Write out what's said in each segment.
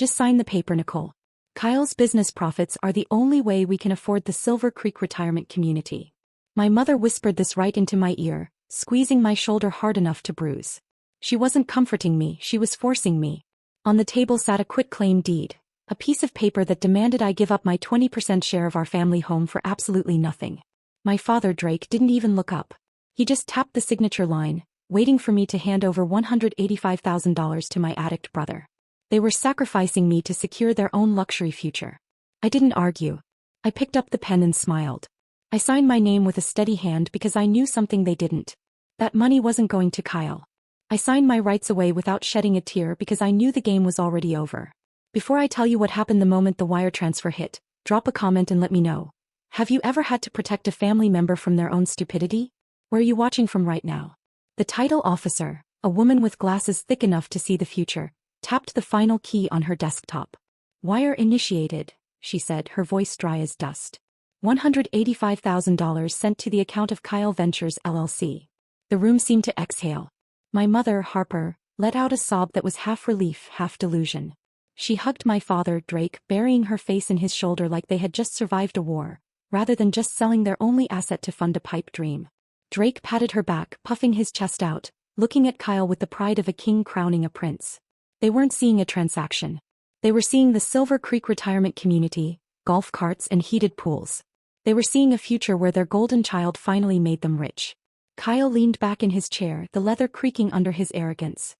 Just sign the paper, Nicole. Kyle's business profits are the only way we can afford the Silver Creek retirement community. My mother whispered this right into my ear, squeezing my shoulder hard enough to bruise. She wasn't comforting me, she was forcing me. On the table sat a quitclaim deed, a piece of paper that demanded I give up my 20% share of our family home for absolutely nothing. My father, Drake, didn't even look up. He just tapped the signature line, waiting for me to hand over $185,000 to my addict brother. They were sacrificing me to secure their own luxury future. I didn't argue. I picked up the pen and smiled. I signed my name with a steady hand because I knew something they didn't. That money wasn't going to Kyle. I signed my rights away without shedding a tear because I knew the game was already over. Before I tell you what happened the moment the wire transfer hit, drop a comment and let me know. Have you ever had to protect a family member from their own stupidity? Where are you watching from right now? The title officer, a woman with glasses thick enough to see the future, tapped the final key on her desktop. Wire initiated, she said, her voice dry as dust. $185,000 sent to the account of Kyle Ventures LLC. The room seemed to exhale. My mother, Harper, let out a sob that was half relief, half delusion. She hugged my father, Drake, burying her face in his shoulder like they had just survived a war, rather than just selling their only asset to fund a pipe dream. Drake patted her back, puffing his chest out, looking at Kyle with the pride of a king crowning a prince. They weren't seeing a transaction. They were seeing the Silver Creek retirement community, golf carts and heated pools. They were seeing a future where their golden child finally made them rich. Kyle leaned back in his chair, the leather creaking under his arrogance.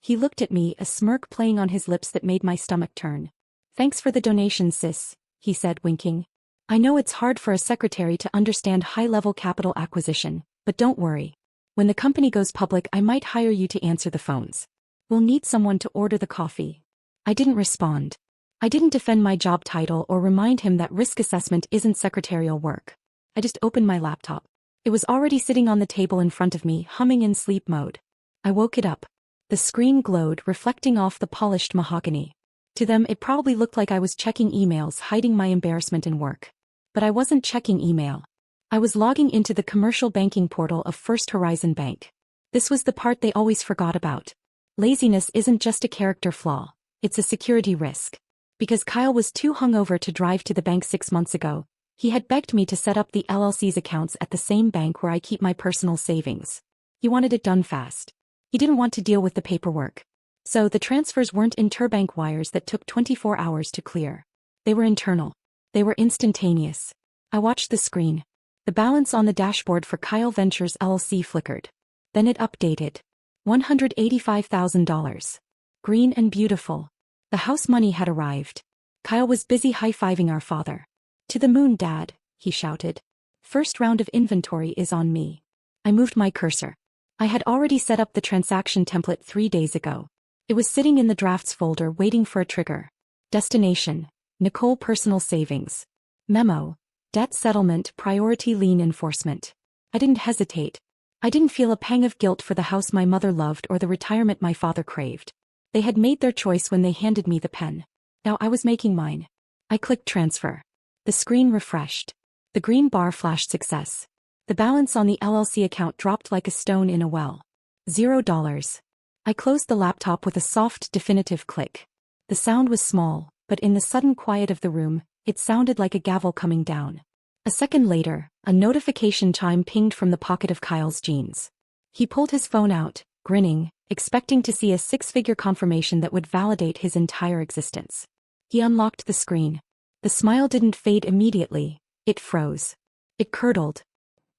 He looked at me, a smirk playing on his lips that made my stomach turn. "Thanks for the donation, sis," he said, winking. "I know it's hard for a secretary to understand high-level capital acquisition, but don't worry. When the company goes public, I might hire you to answer the phones. We'll need someone to order the coffee." I didn't respond. I didn't defend my job title or remind him that risk assessment isn't secretarial work. I just opened my laptop. It was already sitting on the table in front of me, humming in sleep mode. I woke it up. The screen glowed, reflecting off the polished mahogany. To them, it probably looked like I was checking emails, hiding my embarrassment in work. But I wasn't checking email. I was logging into the commercial banking portal of First Horizon Bank. This was the part they always forgot about. Laziness isn't just a character flaw, it's a security risk. Because Kyle was too hungover to drive to the bank 6 months ago, he had begged me to set up the LLC's accounts at the same bank where I keep my personal savings. He wanted it done fast. He didn't want to deal with the paperwork. So the transfers weren't interbank wires that took 24 hours to clear. They were internal. They were instantaneous. I watched the screen. The balance on the dashboard for Kyle Ventures LLC flickered. Then it updated. $185,000. Green and beautiful. The house money had arrived. Kyle was busy high-fiving our father. "To the moon, Dad," he shouted. "First round of inventory is on me." I moved my cursor. I had already set up the transaction template 3 days ago. It was sitting in the drafts folder waiting for a trigger. Destination: Nicole Personal Savings. Memo: Debt settlement, priority lien enforcement. I didn't hesitate. I didn't feel a pang of guilt for the house my mother loved or the retirement my father craved. They had made their choice when they handed me the pen. Now I was making mine. I clicked transfer. The screen refreshed. The green bar flashed success. The balance on the LLC account dropped like a stone in a well. $0. I closed the laptop with a soft, definitive click. The sound was small, but in the sudden quiet of the room, it sounded like a gavel coming down. A second later, a notification chime pinged from the pocket of Kyle's jeans. He pulled his phone out, grinning, expecting to see a six-figure confirmation that would validate his entire existence. He unlocked the screen. The smile didn't fade immediately, it froze. It curdled.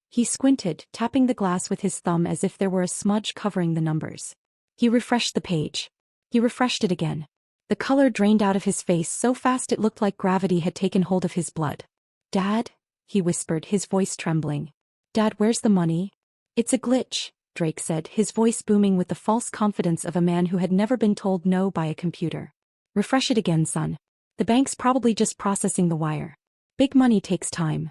He squinted, tapping the glass with his thumb as if there were a smudge covering the numbers. He refreshed the page. He refreshed it again. The color drained out of his face so fast it looked like gravity had taken hold of his blood. "Dad?" he whispered, his voice trembling. "Dad, where's the money?" "It's a glitch," Drake said, his voice booming with the false confidence of a man who had never been told no by a computer. "Refresh it again, son. The bank's probably just processing the wire. Big money takes time."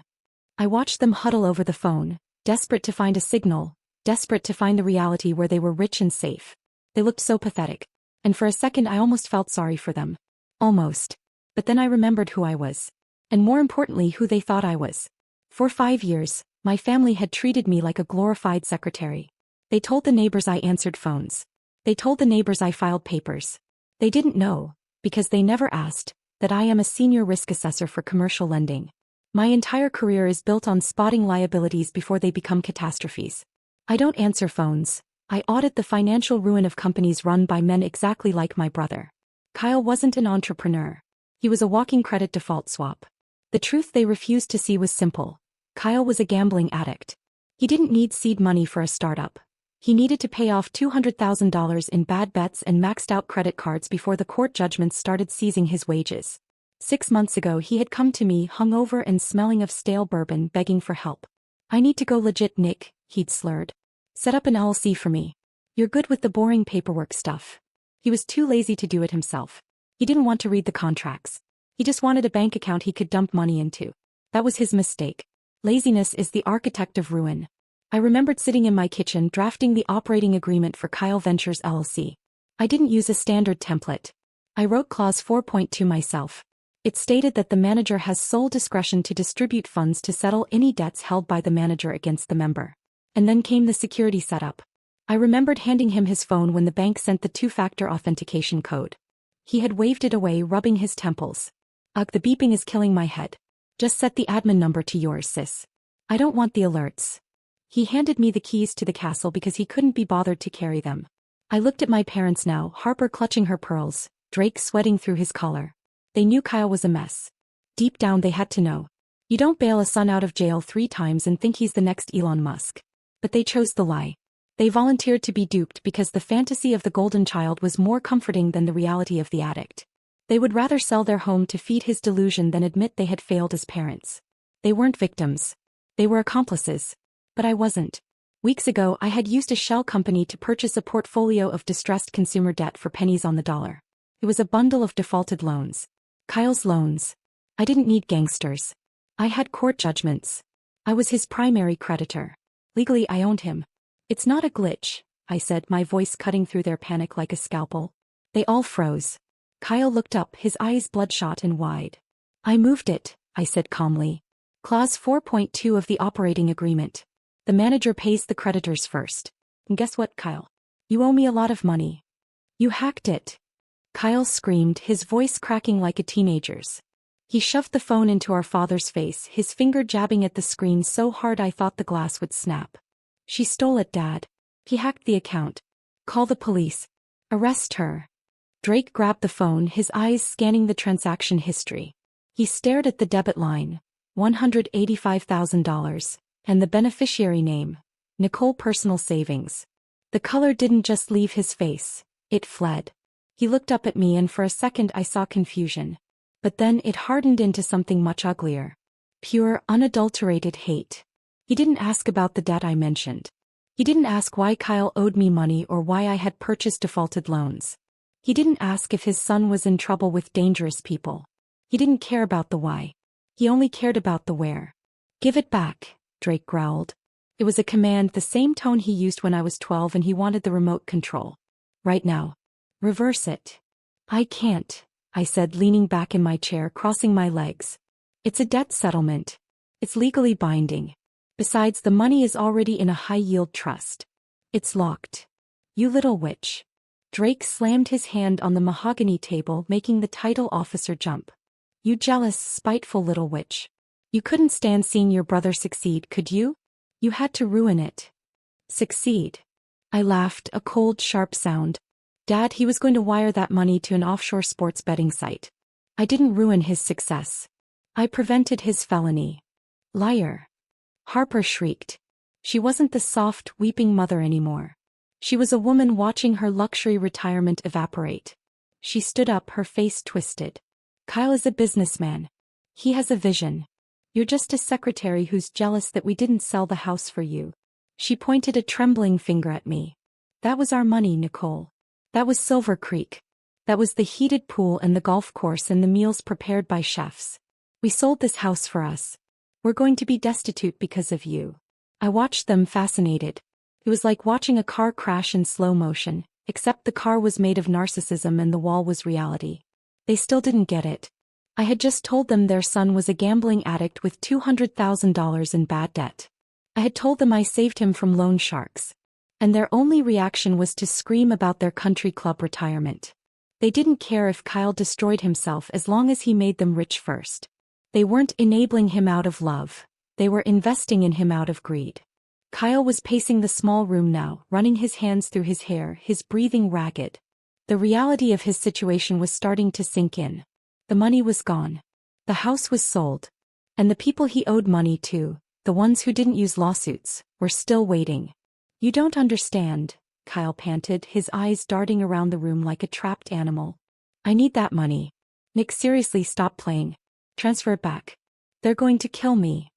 I watched them huddle over the phone, desperate to find a signal, desperate to find the reality where they were rich and safe. They looked so pathetic. And for a second I almost felt sorry for them. Almost. But then I remembered who I was. And more importantly, who they thought I was. For 5 years, my family had treated me like a glorified secretary. They told the neighbors I answered phones. They told the neighbors I filed papers. They didn't know. Because they never asked that I am a senior risk assessor for commercial lending. My entire career is built on spotting liabilities before they become catastrophes. I don't answer phones. I audit the financial ruin of companies run by men exactly like my brother. Kyle wasn't an entrepreneur. He was a walking credit default swap. The truth they refused to see was simple. Kyle was a gambling addict. He didn't need seed money for a startup. He needed to pay off $200,000 in bad bets and maxed out credit cards before the court judgments started seizing his wages. 6 months ago he had come to me hungover and smelling of stale bourbon begging for help. "I need to go legit, Nick," he'd slurred. "Set up an LLC for me. You're good with the boring paperwork stuff." He was too lazy to do it himself. He didn't want to read the contracts. He just wanted a bank account he could dump money into. That was his mistake. Laziness is the architect of ruin. I remembered sitting in my kitchen drafting the operating agreement for Kyle Ventures LLC. I didn't use a standard template. I wrote Clause 4.2 myself. It stated that the manager has sole discretion to distribute funds to settle any debts held by the manager against the member. And then came the security setup. I remembered handing him his phone when the bank sent the two-factor authentication code. He had waved it away, rubbing his temples. "Ugh, the beeping is killing my head. Just set the admin number to yours, sis. I don't want the alerts." He handed me the keys to the castle because he couldn't be bothered to carry them. I looked at my parents now, Harper clutching her pearls, Drake sweating through his collar. They knew Kyle was a mess. Deep down they had to know. You don't bail a son out of jail 3 times and think he's the next Elon Musk. But they chose the lie. They volunteered to be duped because the fantasy of the golden child was more comforting than the reality of the addict. They would rather sell their home to feed his delusion than admit they had failed as parents. They weren't victims. They were accomplices. But I wasn't. Weeks ago I had used a shell company to purchase a portfolio of distressed consumer debt for pennies on the dollar. It was a bundle of defaulted loans. Kyle's loans. I didn't need gangsters. I had court judgments. I was his primary creditor. Legally I owned him. "It's not a glitch," I said, my voice cutting through their panic like a scalpel. They all froze. Kyle looked up, his eyes bloodshot and wide. "I moved it," I said calmly. Clause 4.2 of the operating agreement. The manager pays the creditors first. And guess what, Kyle? You owe me a lot of money. You hacked it. Kyle screamed, his voice cracking like a teenager's. He shoved the phone into our father's face, his finger jabbing at the screen so hard I thought the glass would snap. "She stole it, Dad. He hacked the account. Call the police. Arrest her." Drake grabbed the phone, his eyes scanning the transaction history. He stared at the debit line, $185,000, and the beneficiary name, Nicole Personal Savings. The color didn't just leave his face, it fled. He looked up at me and for a second I saw confusion. But then it hardened into something much uglier. Pure, unadulterated hate. He didn't ask about the debt I mentioned. He didn't ask why Kyle owed me money or why I had purchased defaulted loans. He didn't ask if his son was in trouble with dangerous people. He didn't care about the why. He only cared about the where. "Give it back," Drake growled. It was a command, the same tone he used when I was 12 and he wanted the remote control. "Right now. Reverse it." "I can't," I said, leaning back in my chair, crossing my legs. "It's a debt settlement. It's legally binding. Besides, the money is already in a high-yield trust. It's locked." "You little witch." Drake slammed his hand on the mahogany table, making the title officer jump. "You jealous, spiteful little witch. You couldn't stand seeing your brother succeed, could you? You had to ruin it." "Succeed?" I laughed, a cold, sharp sound. "Dad, he was going to wire that money to an offshore sports betting site. I didn't ruin his success. I prevented his felony." "Liar." Harper shrieked. She wasn't the soft, weeping mother anymore. She was a woman watching her luxury retirement evaporate. She stood up, her face twisted. "Kyle is a businessman. He has a vision. You're just a secretary who's jealous that we didn't sell the house for you." She pointed a trembling finger at me. "That was our money, Nicole. That was Silver Creek. That was the heated pool and the golf course and the meals prepared by chefs. We sold this house for us. We're going to be destitute because of you." I watched them, fascinated. It was like watching a car crash in slow motion, except the car was made of narcissism and the wall was reality. They still didn't get it. I had just told them their son was a gambling addict with $200,000 in bad debt. I had told them I saved him from loan sharks. And their only reaction was to scream about their country club retirement. They didn't care if Kyle destroyed himself as long as he made them rich first. They weren't enabling him out of love. They were investing in him out of greed. Kyle was pacing the small room now, running his hands through his hair, his breathing ragged. The reality of his situation was starting to sink in. The money was gone. The house was sold. And the people he owed money to, the ones who didn't use lawsuits, were still waiting. "You don't understand," Kyle panted, his eyes darting around the room like a trapped animal. "I need that money. Nick, seriously, stop playing. Transfer it back. They're going to kill me."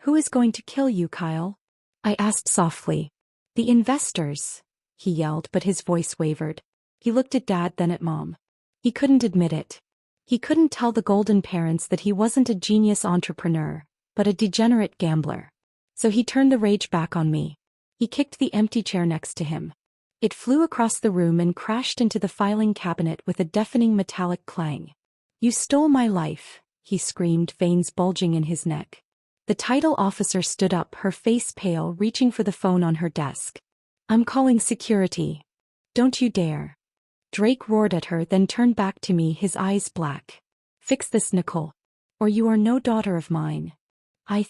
"Who is going to kill you, Kyle?" I asked softly. "The investors," he yelled, but his voice wavered. He looked at Dad, then at Mom. He couldn't admit it. He couldn't tell the Golden parents that he wasn't a genius entrepreneur, but a degenerate gambler. So he turned the rage back on me. He kicked the empty chair next to him. It flew across the room and crashed into the filing cabinet with a deafening metallic clang. "You stole my life," he screamed, veins bulging in his neck. The title officer stood up, her face pale, reaching for the phone on her desk. "I'm calling security." "Don't you dare." Drake roared at her, then turned back to me, his eyes black. "Fix this, Nicole. Or you are no daughter of mine." I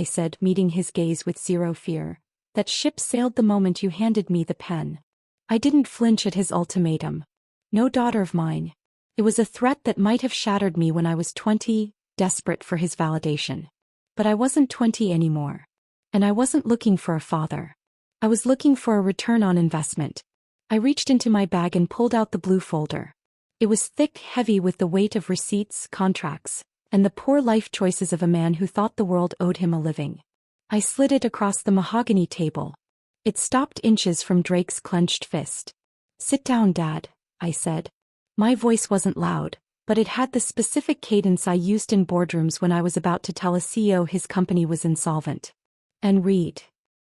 said, meeting his gaze with zero fear, "that ship sailed the moment you handed me the pen." I didn't flinch at his ultimatum. No daughter of mine. It was a threat that might have shattered me when I was 20, desperate for his validation. But I wasn't 20 anymore. And I wasn't looking for a father. I was looking for a return on investment. I reached into my bag and pulled out the blue folder. It was thick, heavy with the weight of receipts, contracts, and the poor life choices of a man who thought the world owed him a living. I slid it across the mahogany table. It stopped inches from Drake's clenched fist. "Sit down, Dad," I said. My voice wasn't loud, but it had the specific cadence I used in boardrooms when I was about to tell a CEO his company was insolvent. "And read."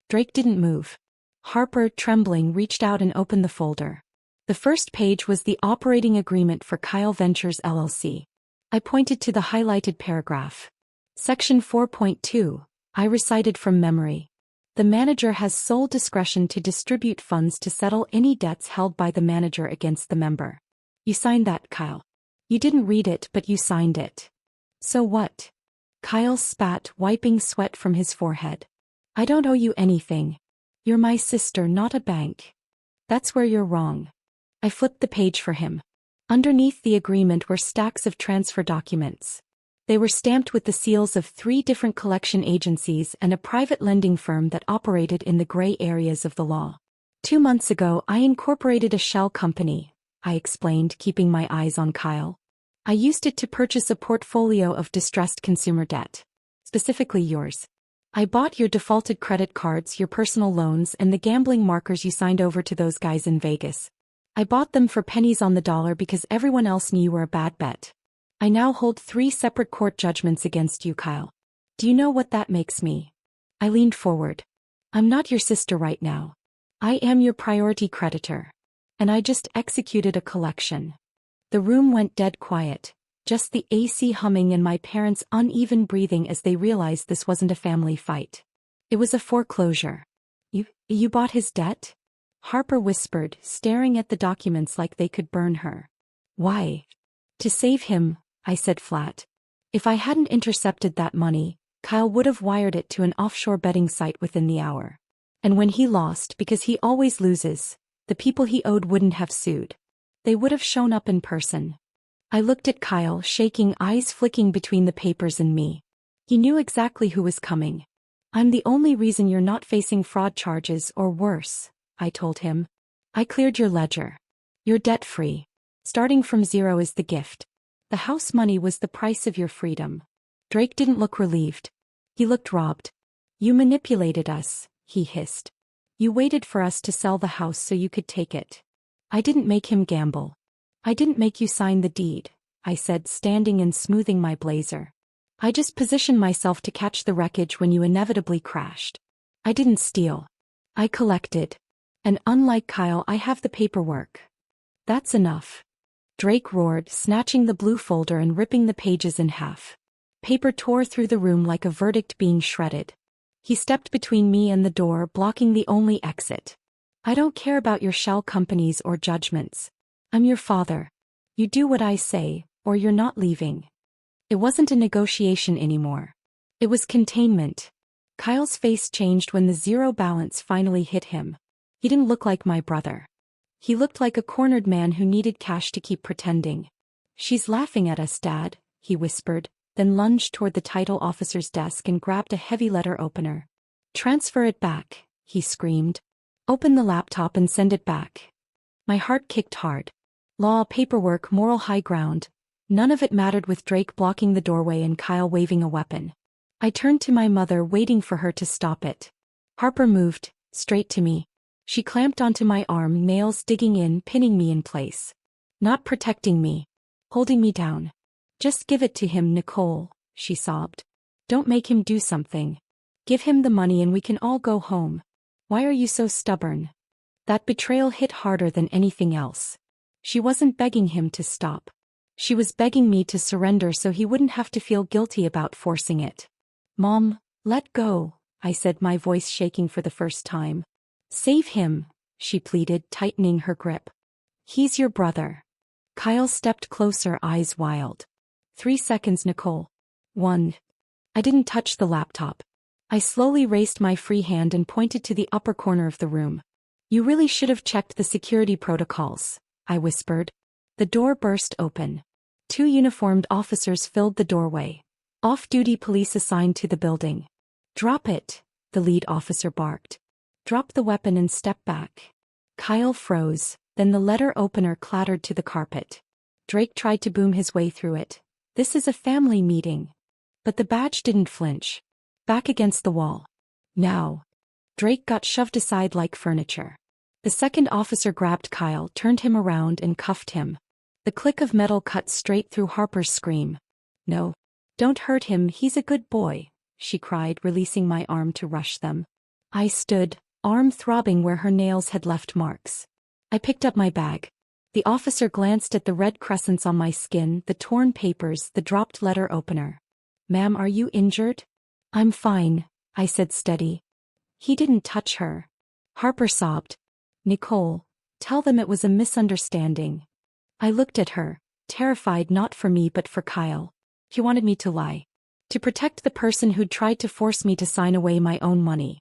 Drake didn't move. Harper, trembling, reached out and opened the folder. The first page was the operating agreement for Kyle Ventures LLC. I pointed to the highlighted paragraph. Section 4.2, I recited from memory. "The manager has sole discretion to distribute funds to settle any debts held by the manager against the member." "You signed that, Kyle. You didn't read it, but you signed it." "So what?" Kyle spat, wiping sweat from his forehead. "I don't owe you anything. You're my sister, not a bank." "That's where you're wrong." I flipped the page for him. Underneath the agreement were stacks of transfer documents. They were stamped with the seals of 3 different collection agencies and a private lending firm that operated in the gray areas of the law. 2 months ago, I incorporated a shell company, I explained, keeping my eyes on Kyle. "I used it to purchase a portfolio of distressed consumer debt. Specifically yours. I bought your defaulted credit cards, your personal loans, and the gambling markers you signed over to those guys in Vegas. I bought them for pennies on the dollar because everyone else knew you were a bad bet. I now hold 3 separate court judgments against you, Kyle. Do you know what that makes me?" I leaned forward. "I'm not your sister right now. I am your priority creditor. And I just executed a collection." The room went dead quiet, just the AC humming and my parents' uneven breathing as they realized this wasn't a family fight. It was a foreclosure. You bought his debt?" Harper whispered, staring at the documents like they could burn her. "Why?" "To save him," I said flat. "If I hadn't intercepted that money, Kyle would have wired it to an offshore betting site within the hour. And when he lost, because he always loses, the people he owed wouldn't have sued. They would have shown up in person." I looked at Kyle, shaking, eyes flicking between the papers and me. He knew exactly who was coming. "I'm the only reason you're not facing fraud charges or worse," I told him. "I cleared your ledger. You're debt-free. Starting from zero is the gift. The house money was the price of your freedom." Drake didn't look relieved. He looked robbed. "You manipulated us," he hissed. "You waited for us to sell the house so you could take it. I didn't make him gamble. I didn't make you sign the deed," I said, standing and smoothing my blazer. "I just positioned myself to catch the wreckage when you inevitably crashed. I didn't steal. I collected. And unlike Kyle, I have the paperwork." "That's enough," Drake roared, snatching the blue folder and ripping the pages in half. Paper tore through the room like a verdict being shredded. He stepped between me and the door, blocking the only exit. "I don't care about your shell companies or judgments. I'm your father. You do what I say, or you're not leaving. It wasn't a negotiation anymore. It was containment. Kyle's face changed when the zero balance finally hit him. He didn't look like my brother. He looked like a cornered man who needed cash to keep pretending. She's laughing at us, Dad, he whispered, then lunged toward the title officer's desk and grabbed a heavy letter opener. Transfer it back, he screamed. Open the laptop and send it back. My heart kicked hard. Law, paperwork, moral high ground. None of it mattered with Drake blocking the doorway and Kyle waving a weapon. I turned to my mother, waiting for her to stop it. Harper moved, straight to me. She clamped onto my arm, nails digging in, pinning me in place. Not protecting me. Holding me down. Just give it to him, Nicole, she sobbed. Don't make him do something. Give him the money and we can all go home. Why are you so stubborn? That betrayal hit harder than anything else. She wasn't begging him to stop. She was begging me to surrender so he wouldn't have to feel guilty about forcing it. Mom, let go, I said, my voice shaking for the first time. Save him, she pleaded, tightening her grip. He's your brother. Kyle stepped closer, eyes wild. 3 seconds, Nicole. 1. I didn't touch the laptop. I slowly raised my free hand and pointed to the upper corner of the room. You really should have checked the security protocols, I whispered. The door burst open. 2 uniformed officers filled the doorway. Off-duty police assigned to the building. Drop it, the lead officer barked. Drop the weapon and step back. Kyle froze, then the letter opener clattered to the carpet. Drake tried to boom his way through it. This is a family meeting. But the badge didn't flinch. Back against the wall. Now. Drake got shoved aside like furniture. The second officer grabbed Kyle, turned him around and cuffed him. The click of metal cut straight through Harper's scream. No. Don't hurt him, he's a good boy, she cried, releasing my arm to rush them. I stood, arm throbbing where her nails had left marks. I picked up my bag. The officer glanced at the red crescents on my skin, the torn papers, the dropped letter opener. Ma'am, are you injured? I'm fine, I said, steady. He didn't touch her. Harper sobbed. Nicole, tell them it was a misunderstanding. I looked at her, terrified, not for me but for Kyle. He wanted me to lie. To protect the person who'd tried to force me to sign away my own money.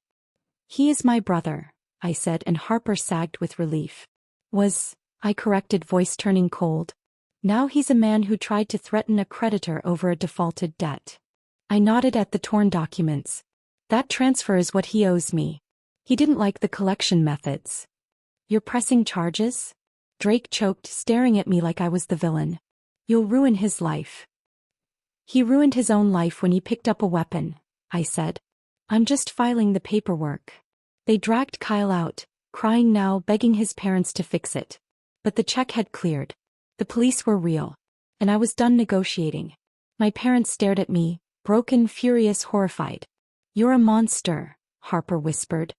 He is my brother, I said, and Harper sagged with relief. I corrected, voice turning cold. Now he's a man who tried to threaten a creditor over a defaulted debt. I nodded at the torn documents. That transfer is what he owes me. He didn't like the collection methods. You're pressing charges? Drake choked, staring at me like I was the villain. You'll ruin his life. He ruined his own life when he picked up a weapon, I said. I'm just filing the paperwork. They dragged Kyle out, crying now, begging his parents to fix it. But the check had cleared. The police were real. And I was done negotiating. My parents stared at me, broken, furious, horrified. You're a monster, Harper whispered.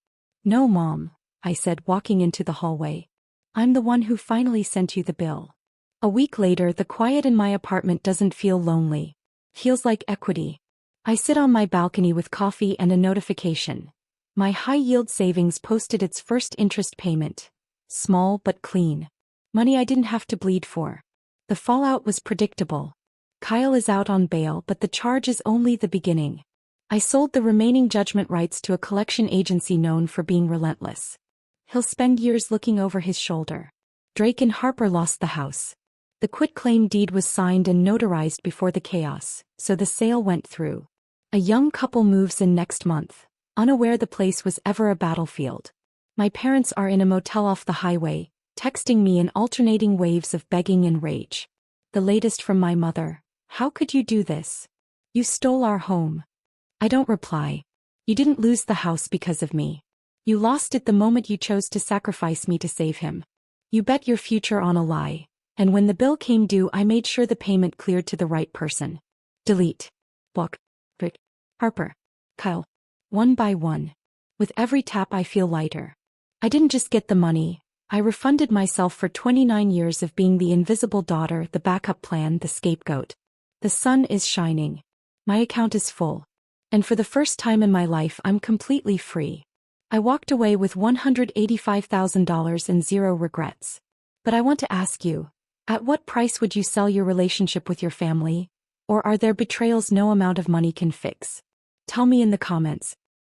No, Mom, I said, walking into the hallway. I'm the one who finally sent you the bill. A week later, the quiet in my apartment doesn't feel lonely. Feels like equity. I sit on my balcony with coffee and a notification. My high-yield savings posted its first interest payment. Small but clean. Money I didn't have to bleed for. The fallout was predictable. Kyle is out on bail, but the charge is only the beginning. I sold the remaining judgment rights to a collection agency known for being relentless. He'll spend years looking over his shoulder. Drake and Harper lost the house. The quitclaim deed was signed and notarized before the chaos, so the sale went through. A young couple moves in next month, unaware the place was ever a battlefield. My parents are in a motel off the highway, texting me in alternating waves of begging and rage. The latest from my mother. How could you do this? You stole our home. I don't reply. You didn't lose the house because of me. You lost it the moment you chose to sacrifice me to save him. You bet your future on a lie. And when the bill came due, I made sure the payment cleared to the right person. Delete. Block. Rick. Harper. Kyle. One by one. With every tap I feel lighter. I didn't just get the money. I refunded myself for 29 years of being the invisible daughter, the backup plan, the scapegoat. The sun is shining. My account is full. And for the first time in my life, I'm completely free. I walked away with $185,000 and zero regrets. But I want to ask you, at what price would you sell your relationship with your family? Or are there betrayals no amount of money can fix? Tell me in the comments.